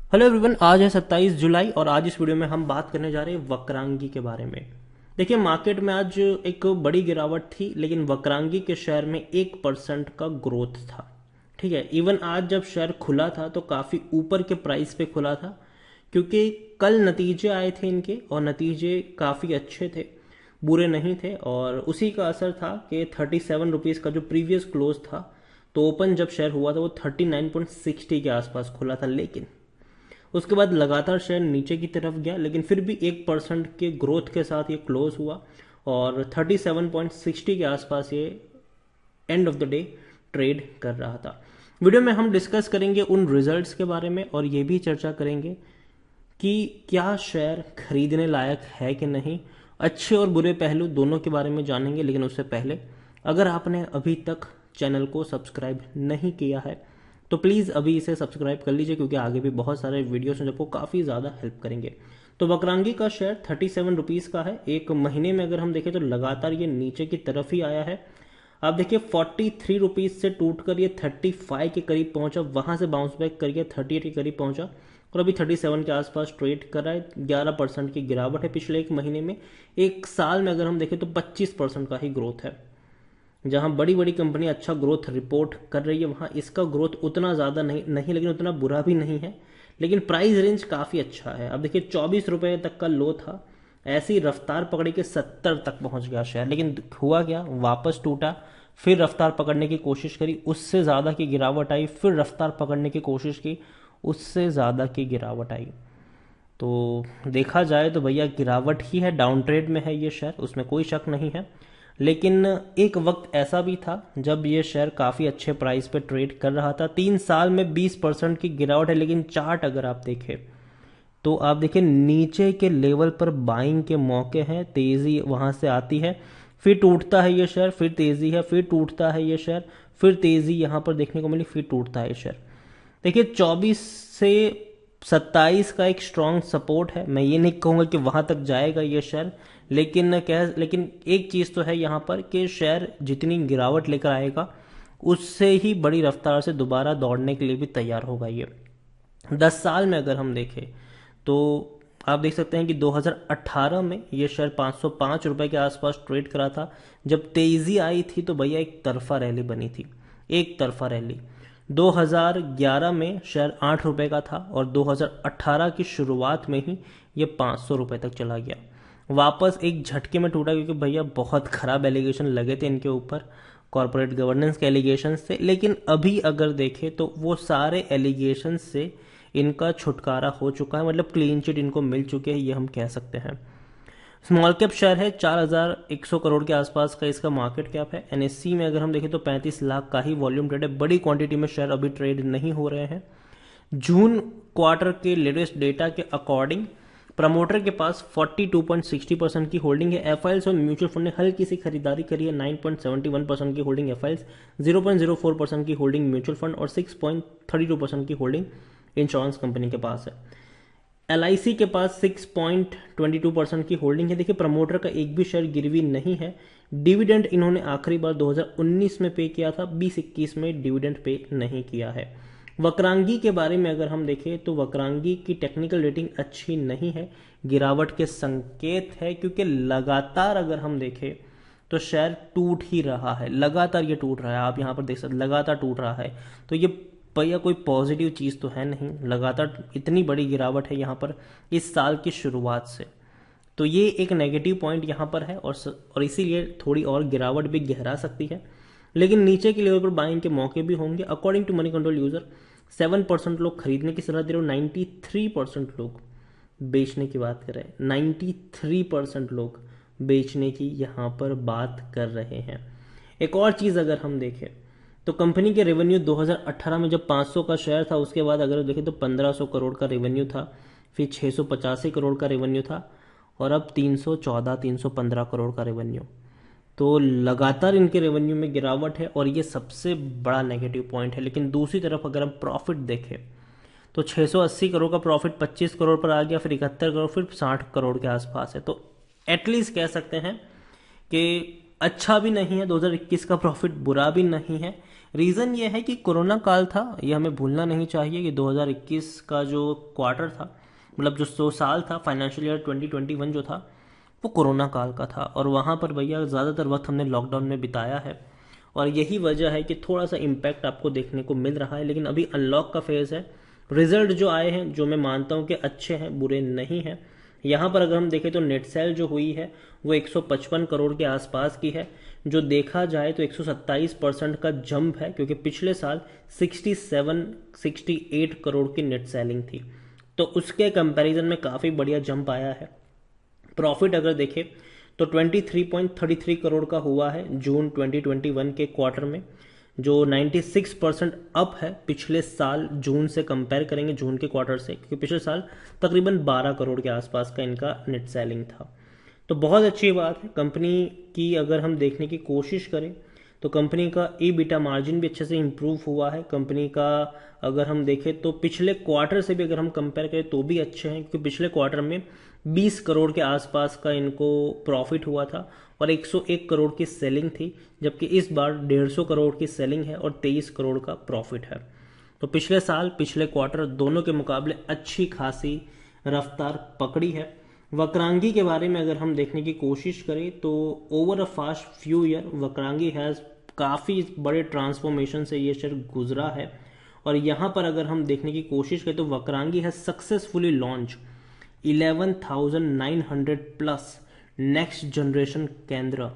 Hello everyone, आज है 27 जुलाई और आज इस वीडियो में हम बात करने जा रहे हैं वक्रांगी के बारे में। देखिए, मार्केट में आज एक बड़ी गिरावट थी, लेकिन वक्रांगी के शेयर में 1% का ग्रोथ था। ठीक है, इवन आज जब शेयर खुला था तो काफ़ी ऊपर के प्राइस पे खुला था, क्योंकि कल नतीजे आए थे इनके और नतीजे काफ़ी अच्छे थे, बुरे नहीं थे। और उसी का असर था कि 37 रुपीज़ का जो प्रीवियस क्लोज था, तो ओपन जब शेयर हुआ था वो 39.60 के आसपास खुला था। लेकिन उसके बाद लगातार शेयर नीचे की तरफ गया, लेकिन फिर भी 1% के ग्रोथ के साथ ये क्लोज हुआ और 37.60 के आसपास ये end of the day trade कर रहा था। वीडियो में हम डिस्कस करेंगे उन रिजल्ट्स के बारे में और ये भी चर्चा करेंगे कि क्या शेयर खरीदने लायक है कि नहीं। अच्छे और बुरे पहलू दोनों के बारे में जानेंगे, लेकिन उससे पहले अगर आपने अभी तक चैनल को सब्सक्राइब नहीं किया है तो प्लीज़ अभी इसे सब्सक्राइब कर लीजिए, क्योंकि आगे भी बहुत सारे वीडियोस हैं जो आपको काफ़ी ज़्यादा हेल्प करेंगे। तो वक्रांगी का शेयर 37 रुपीज़ का है। एक महीने में अगर हम देखें तो लगातार ये नीचे की तरफ ही आया है। आप देखिए 43 रुपीज़ से टूटकर ये 35 के करीब पहुंचा, वहां से बाउंस बैक करके 38 के करीब पहुंचा और अभी 37 के आसपास ट्रेड कर रहा है। 11% की गिरावट है पिछले एक महीने में। एक साल में अगर हम देखें तो 25% का ही ग्रोथ है। जहां बड़ी बड़ी कंपनी अच्छा ग्रोथ रिपोर्ट कर रही है, वहां इसका ग्रोथ उतना ज़्यादा नहीं, लेकिन उतना बुरा भी नहीं है। लेकिन प्राइस रेंज काफ़ी अच्छा है। अब देखिए 24 रुपये तक का लो था, ऐसी रफ्तार पकड़ी के 70 तक पहुंच गया शेयर, लेकिन हुआ क्या, वापस टूटा, फिर रफ्तार पकड़ने की कोशिश करी, उससे ज़्यादा की गिरावट आई, फिर रफ्तार पकड़ने की कोशिश की, उससे ज़्यादा की गिरावट आई। तो देखा जाए तो भैया गिरावट ही है, डाउन ट्रेड में है ये शेयर, उसमें कोई शक नहीं है। लेकिन एक वक्त ऐसा भी था जब ये शेयर काफ़ी अच्छे प्राइस पे ट्रेड कर रहा था। 3 साल में 20% की गिरावट है, लेकिन चार्ट अगर आप देखें तो आप देखिए नीचे के लेवल पर बाइंग के मौके हैं, तेज़ी वहाँ से आती है, फिर टूटता है ये शेयर, फिर तेज़ी है, फिर टूटता है ये शेयर, फिर तेज़ी यहाँ पर देखने को मिली, फिर टूटता है ये शेयर। देखिए 24 से 27 का एक स्ट्रॉन्ग सपोर्ट है। मैं ये नहीं कहूँगा कि वहाँ तक जाएगा ये शेयर, लेकिन एक चीज़ तो है यहाँ पर कि शेयर जितनी गिरावट लेकर आएगा उससे ही बड़ी रफ्तार से दोबारा दौड़ने के लिए भी तैयार होगा ये। 10 साल में अगर हम देखें तो आप देख सकते हैं कि 2018 में ये शेयर 505 रुपए के आसपास ट्रेड करा था। जब तेजी आई थी तो भैया एक तरफा रैली बनी थी, एक तरफा रैली। 2011 में शेयर 8 रुपए का था और 2018 की शुरुआत में ही ये 500 रुपए तक चला गया, वापस एक झटके में टूटा, क्योंकि भैया बहुत खराब एलिगेशन लगे थे इनके ऊपर, कॉरपोरेट गवर्नेंस के एलिगेशन से। लेकिन अभी अगर देखें तो वो सारे एलिगेशन से इनका छुटकारा हो चुका है, मतलब क्लीन चिट इनको मिल चुके हैं, ये हम कह सकते हैं। स्मॉल कैप शेयर है, 4100 करोड़ के आसपास का इसका मार्केट कैप है। एनएससी में अगर हम देखें तो 35 लाख का ही वॉल्यूम ट्रेड है। बड़ी क्वांटिटी में शेयर अभी ट्रेड नहीं हो रहे हैं। जून क्वार्टर के लेटेस्ट डेटा के अकॉर्डिंग प्रमोटर के पास 42.60% की होल्डिंग है। एफआईएल्स और म्यूचुअल फंड ने हल्की सी खरीदारी करी है, 9.71% की होल्डिंग एफआईएल्स, 0.04% की होल्डिंग म्यूचुअल फंड और 6.32% की होल्डिंग इंश्योरेंस कंपनी के पास है। एलआईसी के पास 6.22% की होल्डिंग है। देखिए प्रमोटर का एक भी शेयर गिरवी नहीं है। डिविडेंड इन्होंने आखिरी बार 2019 में पे किया था, 2021 में डिविडेंड पे नहीं किया है। वक्रांगी के बारे में अगर हम देखें तो वक्रांगी की टेक्निकल रेटिंग अच्छी नहीं है, गिरावट के संकेत है, क्योंकि लगातार अगर हम देखें तो शेयर टूट ही रहा है, लगातार ये टूट रहा है। आप यहाँ पर देख सकते लगातार टूट रहा है, तो ये भैया कोई पॉजिटिव चीज़ तो है नहीं। लगातार इतनी बड़ी गिरावट है यहाँ पर इस साल की शुरुआत से, तो ये एक नेगेटिव पॉइंट यहाँ पर है और इसीलिए थोड़ी और गिरावट भी गहरा सकती है। लेकिन नीचे के लेवल पर बाइंग के मौके भी होंगे। According to Moneycontrol user 7% लोग खरीदने की सलाह दे रहे हो, 93% लोग बेचने की बात कर रहे हैं। 93% लोग बेचने की यहाँ पर बात कर रहे हैं। एक और चीज़ अगर हम देखें तो कंपनी के रेवेन्यू 2018 में जब 500 का शेयर था, उसके बाद अगर देखें तो 1500 करोड़ का रेवेन्यू था, फिर 685 करोड़ का रेवेन्यू था और अब 315 करोड़ का रेवेन्यू। तो लगातार इनके रेवेन्यू में गिरावट है और ये सबसे बड़ा नेगेटिव पॉइंट है। लेकिन दूसरी तरफ अगर हम प्रॉफिट देखें तो 680 करोड़ का प्रॉफिट 25 करोड़ पर आ गया, फिर 71 करोड़, फिर 60 करोड़ के आसपास है। तो एटलीस्ट कह सकते हैं कि अच्छा भी नहीं है, 2021 का प्रॉफिट बुरा भी नहीं है। रीज़न ये है कि कोरोना काल था, ये हमें भूलना नहीं चाहिए कि 2021 का जो क्वार्टर था, मतलब जो साल था, फाइनेंशियल ईयर 2021 जो था, वो कोरोना काल का था। और वहाँ पर भैया ज़्यादातर वक्त हमने लॉकडाउन में बिताया है, और यही वजह है कि थोड़ा सा इम्पैक्ट आपको देखने को मिल रहा है। लेकिन अभी अनलॉक का फेज़ है, रिजल्ट जो आए हैं, जो मैं मानता हूँ कि अच्छे हैं, बुरे नहीं हैं। यहाँ पर अगर हम देखें तो नेट सेल जो हुई है वो 155 करोड़ के आसपास की है, जो देखा जाए तो 127% का जंप है, क्योंकि पिछले साल 68 करोड़ की नेट सेलिंग थी। तो उसके कंपैरिजन में काफ़ी बढ़िया जंप आया है। प्रॉफिट अगर देखें तो 23.33 करोड़ का हुआ है जून 2021 के क्वार्टर में, जो 96% अप है पिछले साल जून से कंपेयर करेंगे, जून के क्वार्टर से, क्योंकि पिछले साल तकरीबन 12 करोड़ के आसपास का इनका नेट सेलिंग था। तो बहुत अच्छी बात है। कंपनी की अगर हम देखने की कोशिश करें तो कंपनी का ईबिटा मार्जिन भी अच्छे से इम्प्रूव हुआ है। कंपनी का अगर हम देखें तो पिछले क्वार्टर से भी अगर हम कंपेयर करें तो भी अच्छे हैं, क्योंकि पिछले क्वार्टर में 20 करोड़ के आसपास का इनको प्रॉफिट हुआ था और 101 करोड़ की सेलिंग थी, जबकि इस बार 150 करोड़ की सेलिंग है और 23 करोड़ का प्रॉफिट है। तो पिछले साल पिछले क्वार्टर दोनों के मुकाबले अच्छी खासी रफ्तार पकड़ी है। वक्रांगी के बारे में अगर हम देखने की कोशिश करें तो over a fast few year Vakrangee has काफ़ी बड़े ट्रांसफॉर्मेशन से ये शेयर गुजरा है। और यहाँ पर अगर हम देखने की कोशिश करें तो Vakrangee has successfully launch 11,900 plus next generation केंद्र,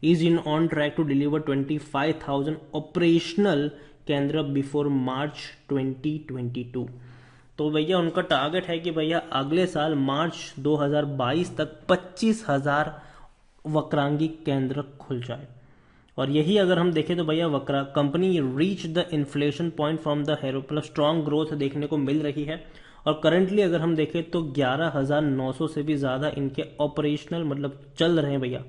is on track to deliver 25,000 operational केंद्र बिफोर मार्च 2022। तो भैया उनका टारगेट है कि भैया अगले साल मार्च 2022 तक 25,000 वक्रांगी केंद्र खुल जाए। और यही अगर हम देखें तो भैया वक्रा company reach the inflection point from the hero, plus strong growth देखने को मिल रही है। और करंटली अगर हम देखें तो 11,900 से भी ज़्यादा इनके ऑपरेशनल मतलब चल रहे हैं भैया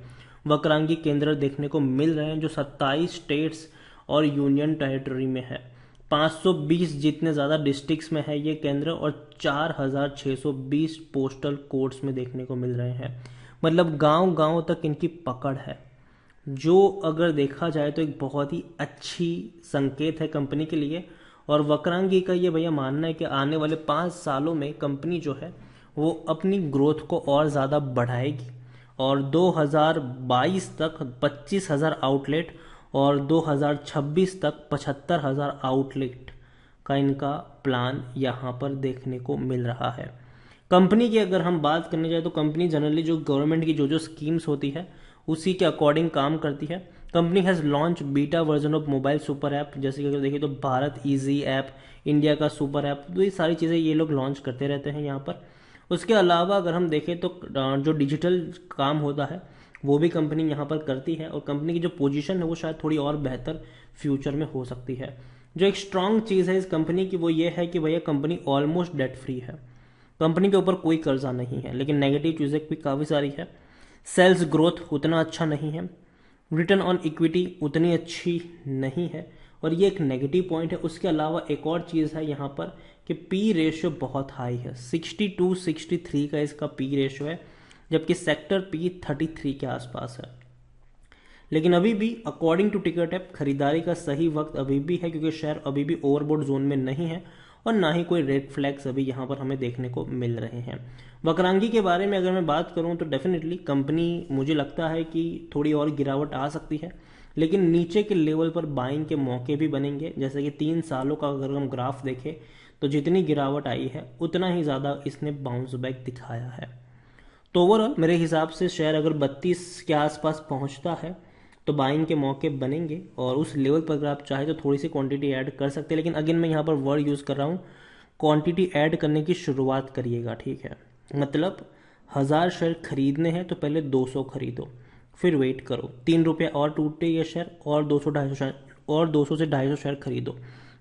वक्रांगी केंद्र देखने को मिल रहे हैं, जो 27 स्टेट्स और यूनियन टेरिटरी में है। 520 जितने ज़्यादा डिस्ट्रिक्ट्स में है ये केंद्र, और 4,620 पोस्टल कोड्स में देखने को मिल रहे हैं। मतलब गांव गांव तक इनकी पकड़ है, जो अगर देखा जाए तो एक बहुत ही अच्छी संकेत है कंपनी के लिए। और वक्रांगी का ये भैया मानना है कि आने वाले 5 सालों में कंपनी जो है वो अपनी ग्रोथ को और ज़्यादा बढ़ाएगी, और 2022 तक 25,000 आउटलेट और 2026 तक 75,000 आउटलेट का इनका प्लान यहाँ पर देखने को मिल रहा है। कंपनी की अगर हम बात करने जाए तो कंपनी जनरली जो गवर्नमेंट की जो स्कीम्स होती है उसी के अकॉर्डिंग काम करती है। Company has launch beta version of mobile super app, जैसे कि अगर देखिए तो भारत इजी ऐप, इंडिया का सुपर ऐप, तो ये सारी चीज़ें ये लोग लॉन्च करते रहते हैं यहाँ पर। उसके अलावा अगर हम देखें तो जो डिजिटल काम होता है वो भी कंपनी यहाँ पर करती है, और कंपनी की जो पोजीशन है वो शायद थोड़ी और बेहतर फ्यूचर में हो सकती है। जो एक स्ट्रांग चीज़ है इस कंपनी की वो ये है कि भैया कंपनी ऑलमोस्ट डेट फ्री है, कंपनी के ऊपर कोई कर्जा नहीं है। लेकिन नेगेटिव चीज़ें भी काफ़ी सारी है। सेल्स ग्रोथ उतना अच्छा नहीं है, रिटर्न ऑन इक्विटी उतनी अच्छी नहीं है, और ये एक नेगेटिव पॉइंट है। उसके अलावा एक और चीज़ है यहाँ पर कि पी रेशियो बहुत हाई है, 62-63 का इसका पी रेशियो है, जबकि सेक्टर पी 33 के आसपास है। लेकिन अभी भी अकॉर्डिंग टू टिकट ऐप खरीदारी का सही वक्त अभी भी है, क्योंकि शेयर अभी भी ओवरबॉट जोन में नहीं है और ना ही कोई रेड फ्लैग्स अभी यहाँ पर हमें देखने को मिल रहे हैं। वक्रांगी के बारे में अगर मैं बात करूँ तो डेफिनेटली कंपनी मुझे लगता है कि थोड़ी और गिरावट आ सकती है, लेकिन नीचे के लेवल पर बाइंग के मौके भी बनेंगे। जैसे कि 3 सालों का अगर हम ग्राफ देखें तो जितनी गिरावट आई है उतना ही ज़्यादा इसने बाउंस बैक दिखाया है। तो ओवरऑल मेरे हिसाब से शेयर अगर 32 के आसपास पहुंचता है तो बाइंग के मौके बनेंगे, और उस लेवल पर अगर आप चाहे तो थोड़ी सी क्वांटिटी ऐड कर सकते हैं। लेकिन अगेन मैं यहाँ पर वर्ड यूज़ कर रहा हूँ, क्वांटिटी ऐड करने की शुरुआत करिएगा, ठीक है। मतलब 1000 शेयर खरीदने हैं तो पहले 200 खरीदो, फिर वेट करो 3 रुपये और टूटे ये शेयर, और 200-250 शेयर, और 200 से 250 शेयर खरीदो,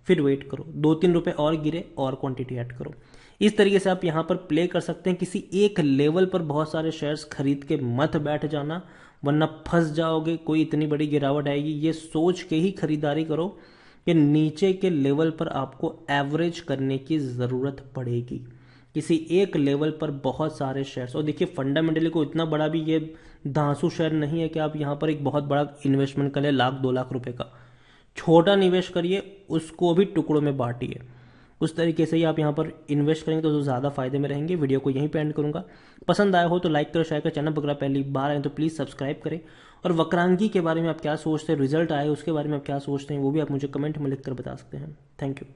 फिर वेट करो 2-3 रुपये और गिरे और क्वांटिटी ऐड करो। इस तरीके से आप यहाँ पर प्ले कर सकते हैं। किसी एक लेवल पर बहुत सारे शेयर्स खरीद के मत बैठ जाना, वरना फंस जाओगे। कोई इतनी बड़ी गिरावट आएगी ये सोच के ही खरीदारी करो कि नीचे के लेवल पर आपको एवरेज करने की ज़रूरत पड़ेगी। किसी एक लेवल पर बहुत सारे शेयर्स, और देखिए फंडामेंटली को इतना बड़ा भी ये धांसू शेयर नहीं है कि आप यहाँ पर एक बहुत बड़ा इन्वेस्टमेंट कर ले 1,00,000-2 लाख रुपए का। छोटा निवेश करिए, उसको भी टुकड़ों में बांटिए। उस तरीके से ही आप यहाँ पर इन्वेस्ट करेंगे तो ज़्यादा फायदे में रहेंगे। वीडियो को यहीं पे एंड करूँगा। पसंद आया हो तो लाइक करो, शेयर करो। चैनल पर अगर पहली बार आए तो प्लीज़ सब्सक्राइब करें। और वक्रांगी के बारे में आप क्या सोचते हैं, रिजल्ट आए उसके बारे में आप क्या सोचते हैं, वो भी आप मुझे कमेंट में लिख कर बता सकते हैं। Thank you.